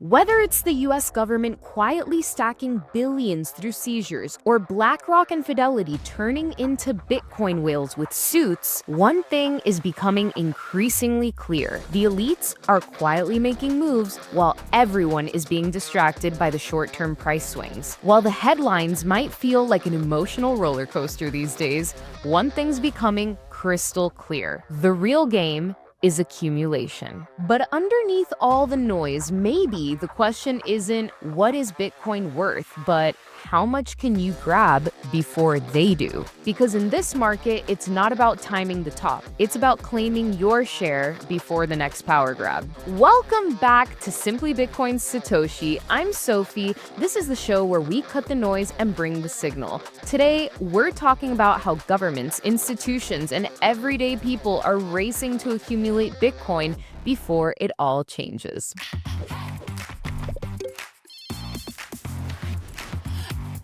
Whether it's the US government quietly stacking billions through seizures or BlackRock and Fidelity turning into Bitcoin whales with suits, one thing is becoming increasingly clear. The elites are quietly making moves while everyone is being distracted by the short-term price swings. While the headlines might feel like an emotional roller coaster these days, one thing's becoming crystal clear. The real game is accumulation. But underneath all the noise, maybe the question isn't what is Bitcoin worth, but how much can you grab before they do? Because in this market, it's not about timing the top. It's about claiming your share before the next power grab. Welcome back to Simply Bitcoin's Satoshi. I'm Sophie. This is the show where we cut the noise and bring the signal. Today, we're talking about how governments, institutions, and everyday people are racing to accumulate Bitcoin before it all changes.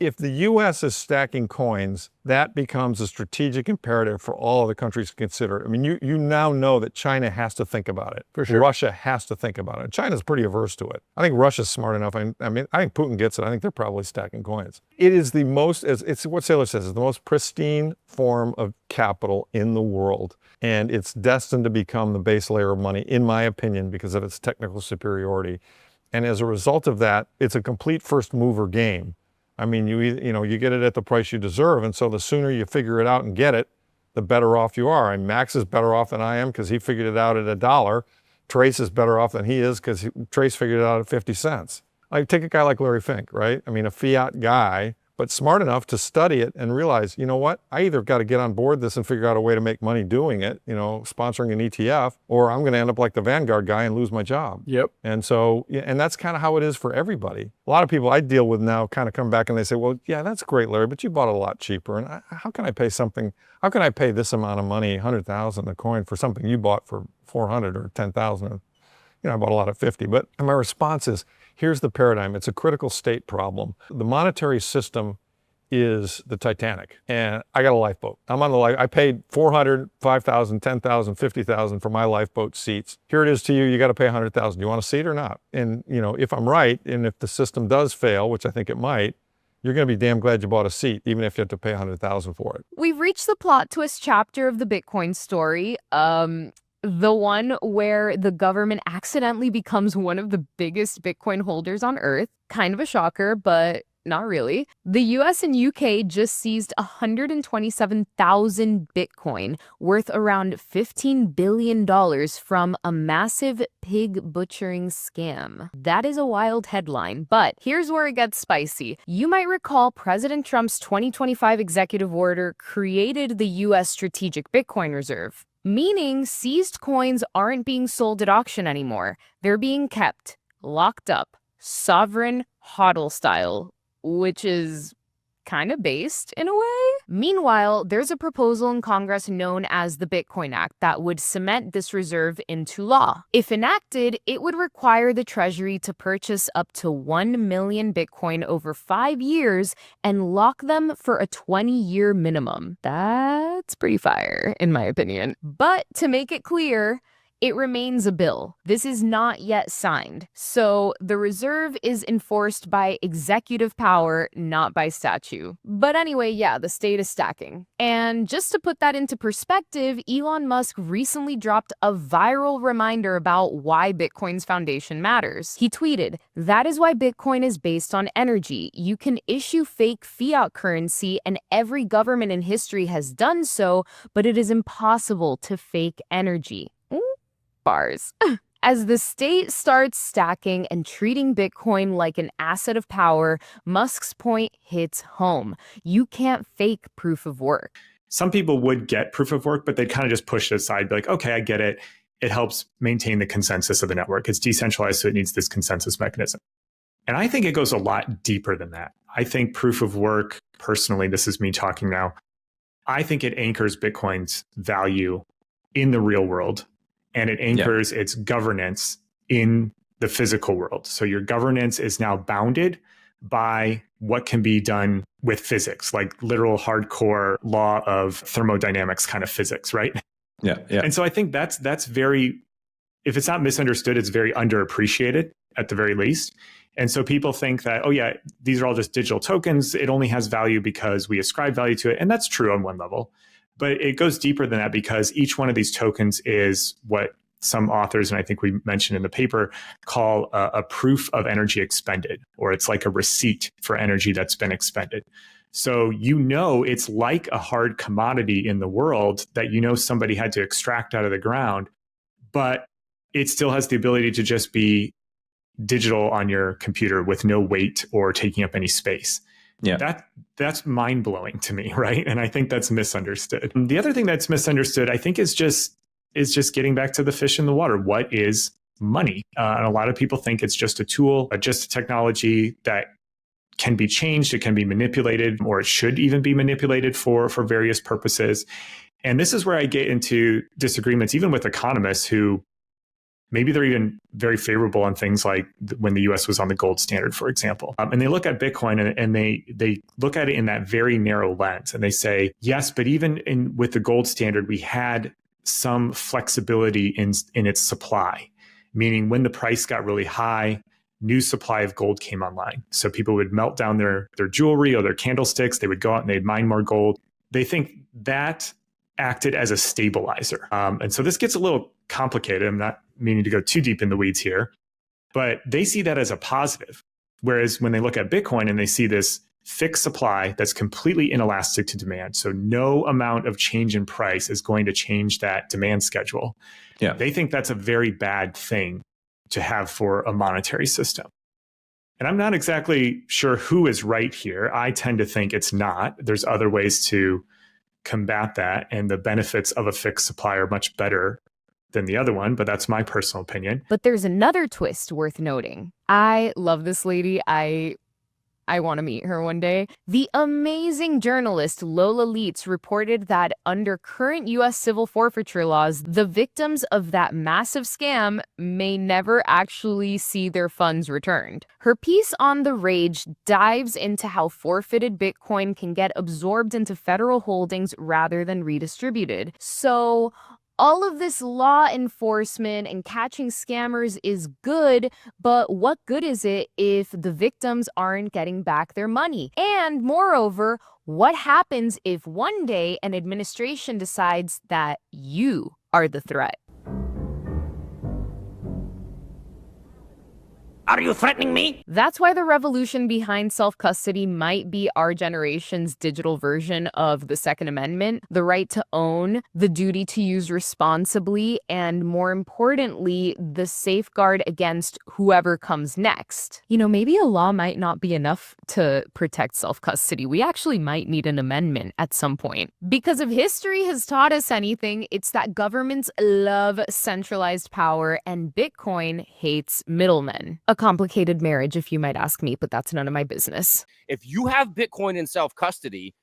If the U.S. is stacking coins, that becomes a strategic imperative for all of the countries to consider. I mean, you now know that China has to think about it. For sure. Russia has to think about it. China's pretty averse to it. I think Russia's smart enough. I think Putin gets it. I think they're probably stacking coins. It is the most, it's what Saylor says, it's the most pristine form of capital in the world. And it's destined to become the base layer of money, in my opinion, because of its technical superiority. And as a result of that, it's a complete first mover game. I mean, you get it at the price you deserve, and so the sooner you figure it out and get it, the better off you are. And Max is better off than I am because he figured it out at $1. Trace is better off than he is because Trace figured it out at 50 cents. Like, take a guy like Larry Fink, right? I mean, a fiat guy, but smart enough to study it and realize, you know what? I either got to get on board this and figure out a way to make money doing it, sponsoring an ETF, or I'm going to end up like the Vanguard guy and lose my job. Yep. And so, and that's kind of how it is for everybody. A lot of people I deal with now kind of come back and they say, well, yeah, that's great, Larry, but you bought it a lot cheaper. And how can I pay this amount of money, 100,000 a coin for something you bought for 400 or 10,000? I bought a lot at 50, but my response is, here's the paradigm. It's a critical state problem. The monetary system is the Titanic, and I got a lifeboat. I'm on the I paid 400, 5,000, 10,000, 50,000 for my lifeboat seats. Here it is to you. You got to pay 100,000. You want a seat or not? And if I'm right, and if the system does fail, which I think it might, you're going to be damn glad you bought a seat, even if you have to pay 100,000 for it. We've reached the plot twist chapter of the Bitcoin story. The one where the government accidentally becomes one of the biggest Bitcoin holders on Earth. Kind of a shocker, but not really. The US and UK just seized 127,000 Bitcoin, worth around $15 billion from a massive pig butchering scam. That is a wild headline, but here's where it gets spicy. You might recall President Trump's 2025 executive order created the US Strategic Bitcoin Reserve. Meaning seized coins aren't being sold at auction anymore. They're being kept, locked up, sovereign HODL style, which is kind of based in a way. Meanwhile, there's a proposal in Congress known as the Bitcoin Act that would cement this reserve into law. If enacted, it would require the Treasury to purchase up to 1 million Bitcoin over 5 years and lock them for a 20-year minimum. That's pretty fire, in my opinion. But to make it clear, it remains a bill. This is not yet signed. So the reserve is enforced by executive power, not by statute. But anyway, yeah, the state is stacking. And just to put that into perspective, Elon Musk recently dropped a viral reminder about why Bitcoin's foundation matters. He tweeted, "That is why Bitcoin is based on energy. You can issue fake fiat currency, and every government in history has done so, but it is impossible to fake energy." Bars. As the state starts stacking and treating Bitcoin like an asset of power, Musk's point hits home. You can't fake proof of work. Some people would get proof of work, but they'd kind of just push it aside, be like, okay, I get it. It helps maintain the consensus of the network. It's decentralized, so it needs this consensus mechanism. And I think it goes a lot deeper than that. I think proof of work, personally, this is me talking now, I think it anchors Bitcoin's value in the real world. And it anchors its governance in the physical world. So your governance is now bounded by what can be done with physics, like literal hardcore law of thermodynamics kind of physics, right? Yeah. And so I think that's very, if it's not misunderstood, it's very underappreciated. at the very least. And so people think that, oh yeah, these are all just digital tokens. It only has value because we ascribe value to it. And that's true on one level. But it goes deeper than that because each one of these tokens is what some authors, and I think we mentioned in the paper, call a proof of energy expended, or it's like a receipt for energy that's been expended. So it's like a hard commodity in the world that somebody had to extract out of the ground, but it still has the ability to just be digital on your computer with no weight or taking up any space. Yeah, that's mind-blowing to me, right? And I think that's misunderstood. The other thing that's misunderstood, I think, is just getting back to the fish in the water. What is money? And a lot of people think it's just a tool, just a technology that can be changed, it can be manipulated, or it should even be manipulated for various purposes. And this is where I get into disagreements, even with economists who maybe they're even very favorable on things like when the US was on the gold standard, for example. And they look at Bitcoin and they look at it in that very narrow lens. And they say, yes, but even with the gold standard, we had some flexibility in its supply, meaning when the price got really high, new supply of gold came online. So people would melt down their jewelry or their candlesticks. They would go out and they'd mine more gold. They think that acted as a stabilizer. And so this gets a little complicated. I'm not meaning to go too deep in the weeds here, but they see that as a positive. Whereas when they look at Bitcoin and they see this fixed supply that's completely inelastic to demand, so no amount of change in price is going to change that demand schedule. Yeah, they think that's a very bad thing to have for a monetary system. And I'm not exactly sure who is right here. I tend to think it's not. There's other ways to combat that, and the benefits of a fixed supply are much better than the other one, but that's my personal opinion. But there's another twist worth noting. I love this lady. I want to meet her one day. The amazing journalist Lola Leitz reported that under current U.S. civil forfeiture laws, the victims of that massive scam may never actually see their funds returned. Her piece on The Rage dives into how forfeited Bitcoin can get absorbed into federal holdings rather than redistributed. So all of this law enforcement and catching scammers is good, but what good is it if the victims aren't getting back their money? And moreover, what happens if one day an administration decides that you are the threat? Are you threatening me? That's why the revolution behind self-custody might be our generation's digital version of the Second Amendment, the right to own, the duty to use responsibly, and more importantly, the safeguard against whoever comes next. Maybe a law might not be enough to protect self-custody. We actually might need an amendment at some point. Because if history has taught us anything, it's that governments love centralized power and Bitcoin hates middlemen. A complicated marriage, if you might ask me, but that's none of my business. If you have Bitcoin in self-custody,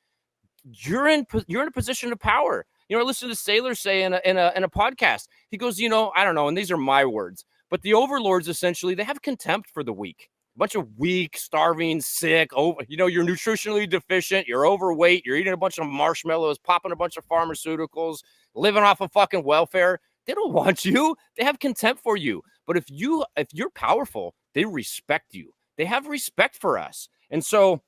you're in a position of power. I listened to Saylor say in a podcast, he goes, I don't know, and these are my words, but the overlords essentially, they have contempt for the weak. A bunch of weak, starving, sick, you're nutritionally deficient, you're overweight, you're eating a bunch of marshmallows, popping a bunch of pharmaceuticals, living off of fucking welfare. They don't want you. They have contempt for you. But if you're powerful, they respect you. They have respect for us. And so,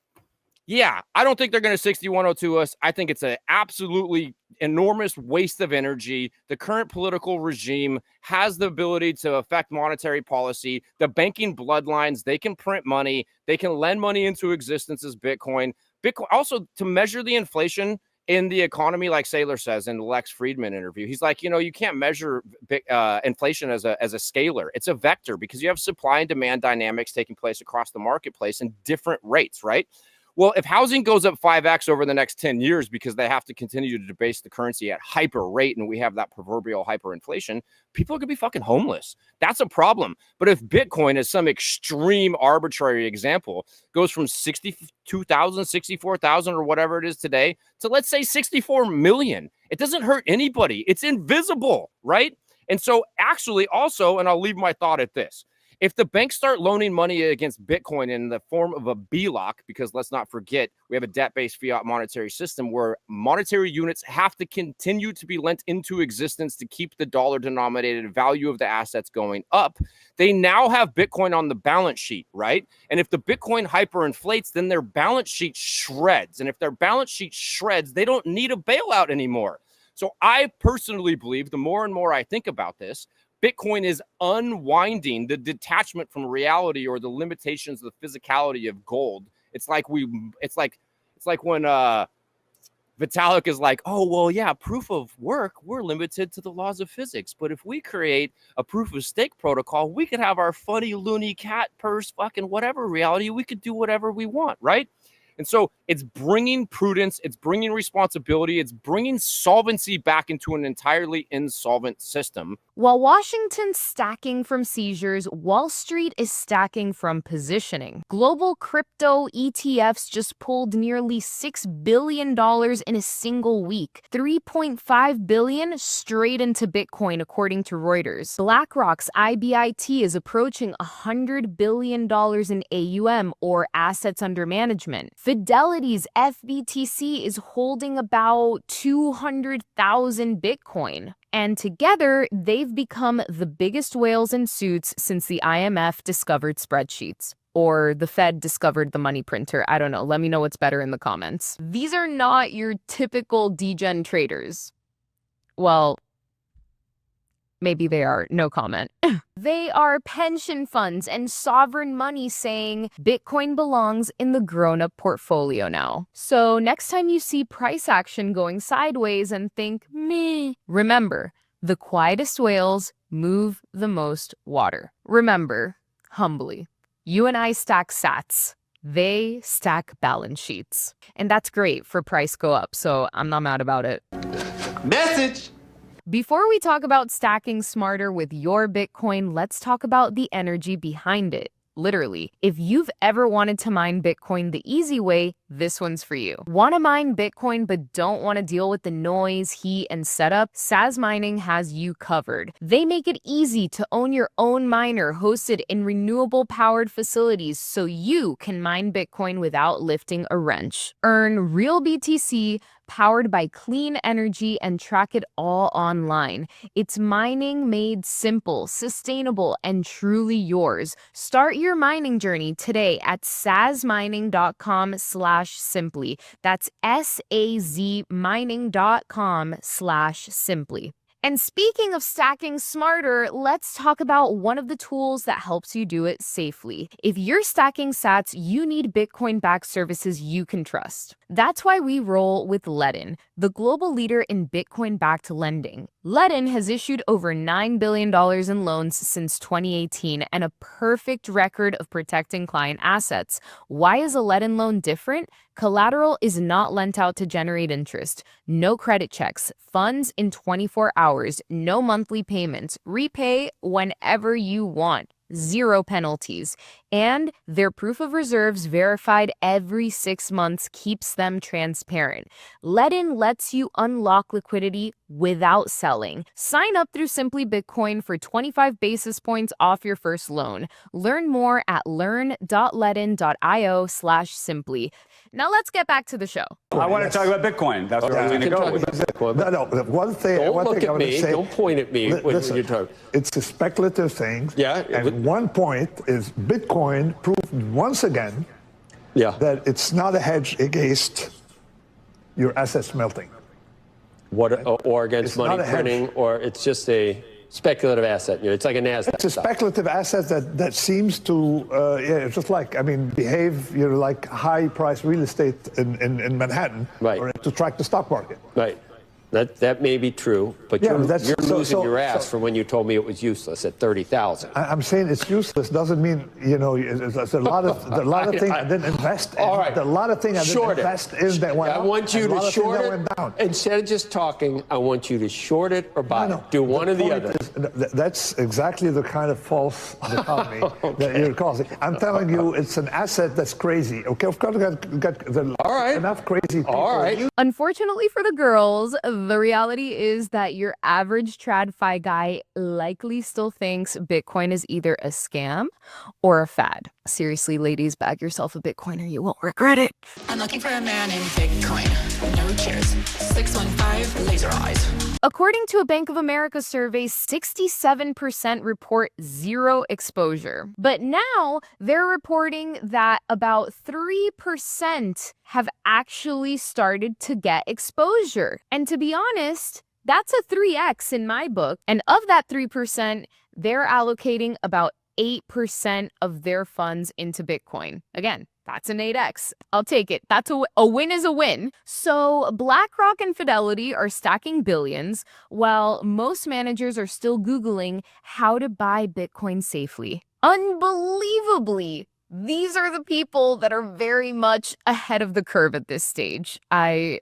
yeah, I don't think they're going to 6102 us. I think it's an absolutely enormous waste of energy. The current political regime has the ability to affect monetary policy. The banking bloodlines, they can print money. They can lend money into existence as Bitcoin. Bitcoin also to measure the inflation in the economy, like Saylor says in the Lex Friedman interview. He's like, you can't measure inflation as a scalar. It's a vector because you have supply and demand dynamics taking place across the marketplace in different rates, right? Well, if housing goes up 5x over the next 10 years because they have to continue to debase the currency at hyper rate and we have that proverbial hyperinflation, people are going to be fucking homeless. That's a problem. But if Bitcoin, as some extreme arbitrary example, goes from 62,000, 64,000 or whatever it is today to, let's say, 64 million, it doesn't hurt anybody. It's invisible, right? And so actually also, and I'll leave my thought at this, If the banks start loaning money against Bitcoin in the form of a BLOC, because let's not forget, we have a debt-based fiat monetary system where monetary units have to continue to be lent into existence to keep the dollar-denominated value of the assets going up. They now have Bitcoin on the balance sheet, right? And if the Bitcoin hyperinflates, then their balance sheet shreds. And if their balance sheet shreds, they don't need a bailout anymore. So I personally believe, the more and more I think about this, Bitcoin is unwinding the detachment from reality or the limitations of the physicality of gold. It's like when Vitalik is like, oh, well, yeah, proof of work, we're limited to the laws of physics. But if we create a proof of stake protocol, we could have our funny loony cat purse fucking whatever reality. We could do whatever we want, right? And so it's bringing prudence, it's bringing responsibility, it's bringing solvency back into an entirely insolvent system. While Washington's stacking from seizures, Wall Street is stacking from positioning. Global crypto ETFs just pulled nearly $6 billion in a single week, $3.5 billion straight into Bitcoin, according to Reuters. BlackRock's IBIT is approaching $100 billion in AUM, or assets under management. Fidelity's FBTC is holding about 200,000 Bitcoin. And together, they've become the biggest whales in suits since the IMF discovered spreadsheets. Or the Fed discovered the money printer. I don't know. Let me know what's better in the comments. These are not your typical degen traders. Well, maybe they are. No comment. They are pension funds and sovereign money saying Bitcoin belongs in the grown-up portfolio now. So next time you see price action going sideways and think, meh, remember, the quietest whales move the most water. Remember, humbly, you and I stack sats. They stack balance sheets. And that's great for price go up, so I'm not mad about it. Message! Before we talk about stacking smarter with your Bitcoin, let's talk about the energy behind it. Literally, if you've ever wanted to mine Bitcoin the easy way, this one's for you. Want to mine Bitcoin but don't want to deal with the noise, heat, and setup? Sazmining has you covered. They make it easy to own your own miner hosted in renewable-powered facilities so you can mine Bitcoin without lifting a wrench. Earn real BTC powered by clean energy and track it all online. It's mining made simple, sustainable, and truly yours. Start your mining journey today at sazmining.com/simply. That's SAZmining.com/simply. And speaking of stacking smarter, let's talk about one of the tools that helps you do it safely. If you're stacking sats, you need Bitcoin-backed services you can trust. That's why we roll with Ledn, the global leader in Bitcoin-backed lending. Ledn has issued over $9 billion in loans since 2018 and a perfect record of protecting client assets. Why is a Ledn loan different? Collateral is not lent out to generate interest. No credit checks. Funds in 24 hours. No monthly payments. Repay whenever you want. Zero penalties. And their proof of reserves verified every 6 months keeps them transparent. Ledn lets you unlock liquidity without selling. Sign up through Simply Bitcoin for 25 basis points off your first loan. Learn more at learn.ledn.io/simply. Now let's get back to the show. I want to talk about Bitcoin. That's where I was going to go with it. No, one thing. Don't one look thing I at want to me. say, Don't point at me when listen, you're talking. It's a speculative thing. Yeah. And one point is Bitcoin proved once again that it's not a hedge against your assets melting. Or against It's money not a hedge. printing, or it's just a speculative asset. You know, it's like a NASDAQ. It's a stock. speculative asset that seems to, it's just like, behave, like high-priced real estate in Manhattan, Right. or to track the stock market. Right. That may be true, but Yeah, you're but that's- losing so- your ass from when you told me it was useless at 30,000. I'm saying it's useless doesn't mean, there's a lot of things I didn't invest in. All right. There are a lot of things I didn't Short it. invest in that went up. I want you and a to lot of things short that it. went down. Instead of just talking, I want you to short it or buy No, it. Do one or the point other. is, that's exactly the kind of false dichotomy that you're causing. I'm telling you, it's an asset that's crazy. Okay, of course, got All right. enough crazy people. All right. Unfortunately for the girls, The reality is that your average TradFi guy likely still thinks Bitcoin is either a scam or a fad. Seriously, ladies, bag yourself a Bitcoin or you won't regret it. I'm looking for a man in Bitcoin. No cheers. 615 laser eyes. According to a Bank of America survey, 67% report zero exposure. But now they're reporting that about 3% have actually started to get exposure. And to be honest, that's a 3x in my book. And of that 3%, they're allocating about 8% of their funds into Bitcoin. Again, that's an 8x. I'll take it. That's a win is a win. So BlackRock and Fidelity are stacking billions, while most managers are still Googling how to buy Bitcoin safely. Unbelievably, these are the people that are very much ahead of the curve at this stage. I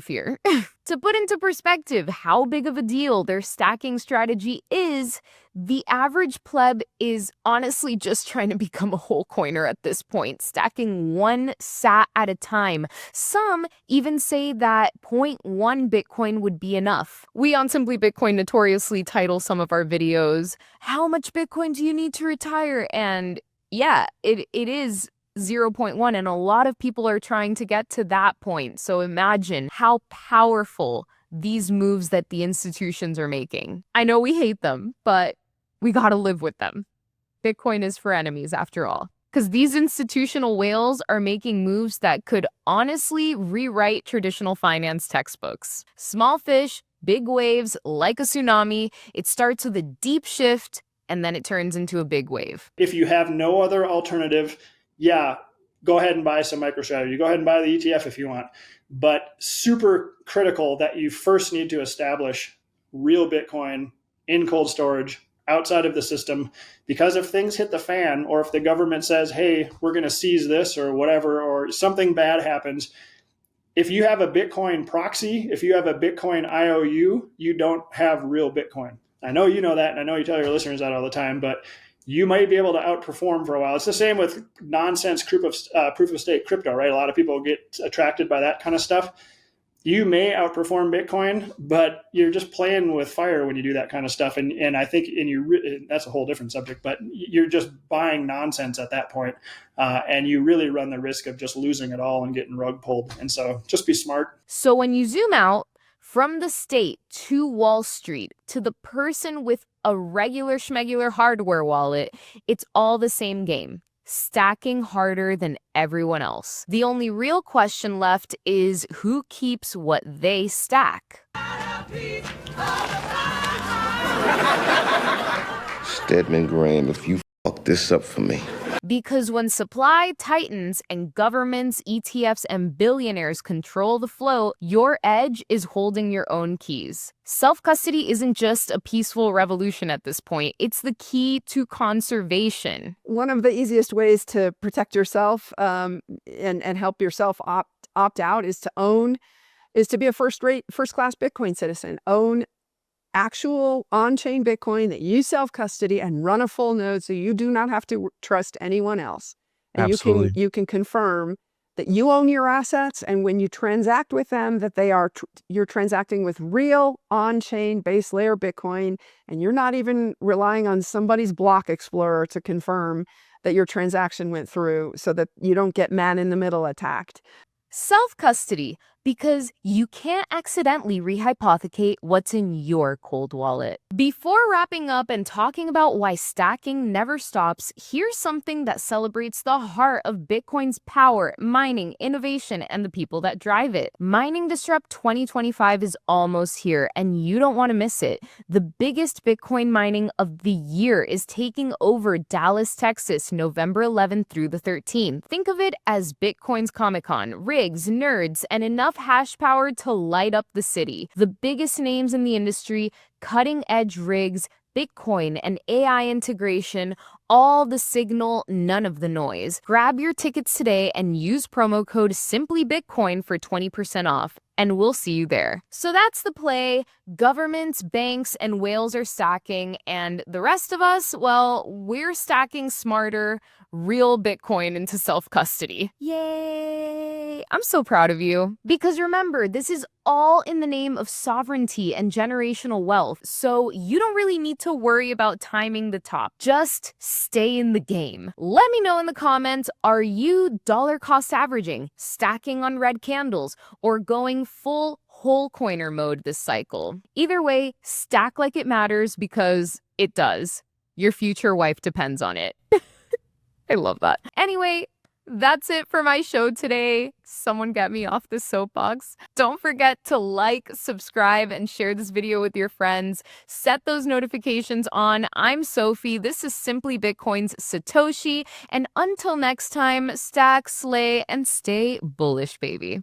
fear. To put into perspective how big of a deal their stacking strategy is, the average pleb is honestly just trying to become a whole coiner at this point, stacking one sat at a time. Some even say that 0.1 Bitcoin would be enough. We on Simply Bitcoin notoriously title some of our videos, "How much Bitcoin do you need to retire?" And yeah, it is 0.1, and a lot of people are trying to get to that point. So imagine how powerful these moves that the institutions are making. I know we hate them, but we gotta live with them. Bitcoin is for enemies after all. Because these institutional whales are making moves that could honestly rewrite traditional finance textbooks. Small fish, big waves, like a tsunami. It starts with a deep shift, and then it turns into a big wave. If you have no other alternative, yeah, go ahead and buy some MicroStrategy. Go ahead and buy the ETF if you want. But super critical that you first need to establish real Bitcoin in cold storage outside of the system, because if things hit the fan, or if the government says, hey, we're going to seize this or whatever, or something bad happens, if you have a Bitcoin proxy, if you have a Bitcoin IOU, you don't have real Bitcoin. I know you know that, and I know you tell your listeners that all the time, but you might be able to outperform for a while. It's the same with nonsense proof of stake crypto, right? A lot of people get attracted by that kind of stuff. You may outperform Bitcoin, but you're just playing with fire when you do that kind of stuff. And I think that's a whole different subject, but you're just buying nonsense at that point. And you really run the risk of just losing it all and getting rug pulled. And so just be smart. So when you zoom out from the state to Wall Street to the person with a regular schmegular hardware wallet, it's all the same game. Stacking harder than everyone else. The only real question left is who keeps what they stack. Stedman Graham, if you fuck this up for me. Because when supply tightens and governments, ETFs, and billionaires control the flow, your edge is holding your own keys. Self-custody isn't just a peaceful revolution at this point. It's the key to conservation. One of the easiest ways to protect yourself and help yourself opt out is to be a first-class Bitcoin citizen. Own actual on-chain Bitcoin that you self-custody and run a full node, so you do not have to trust anyone else. And Absolutely. you can confirm that you own your assets, and when you transact with them, that you're transacting with real on-chain base layer Bitcoin, and you're not even relying on somebody's block explorer to confirm that your transaction went through, so that you don't get man-in-the-middle attacked. Self-custody, because you can't accidentally rehypothecate what's in your cold wallet. Before wrapping up and talking about why stacking never stops, here's something that celebrates the heart of Bitcoin's power, mining, innovation, and the people that drive it. Mining Disrupt 2025 is almost here, and you don't want to miss it. The biggest Bitcoin mining of the year is taking over Dallas, Texas, November 11th through the 13th. Think of it as Bitcoin's Comic-Con, rigs, nerds, and enough hash power to light up the city. The biggest names in the industry, cutting-edge rigs, Bitcoin, and AI integration, all the signal, none of the noise. Grab your tickets today and use promo code SimplyBitcoin for 20% off, and we'll see you there. So that's the play. Governments, banks, and whales are stacking, and the rest of us, well, we're stacking smarter, real Bitcoin into self-custody. Yay! Yay! I'm so proud of you. Because remember, this is all in the name of sovereignty and generational wealth, so you don't really need to worry about timing the top. Just stay in the game. Let me know in the comments, are you dollar cost averaging, stacking on red candles, or going full whole coiner mode this cycle? Either way, stack like it matters because it does. Your future wife depends on it. I love that. Anyway, that's it for my show today. Someone get me off the soapbox. Don't forget to like, subscribe, and share this video with your friends. Set those notifications on. I'm Sophie. This is Simply Bitcoin's Satoshi. And until next time, stack, slay, and stay bullish, baby.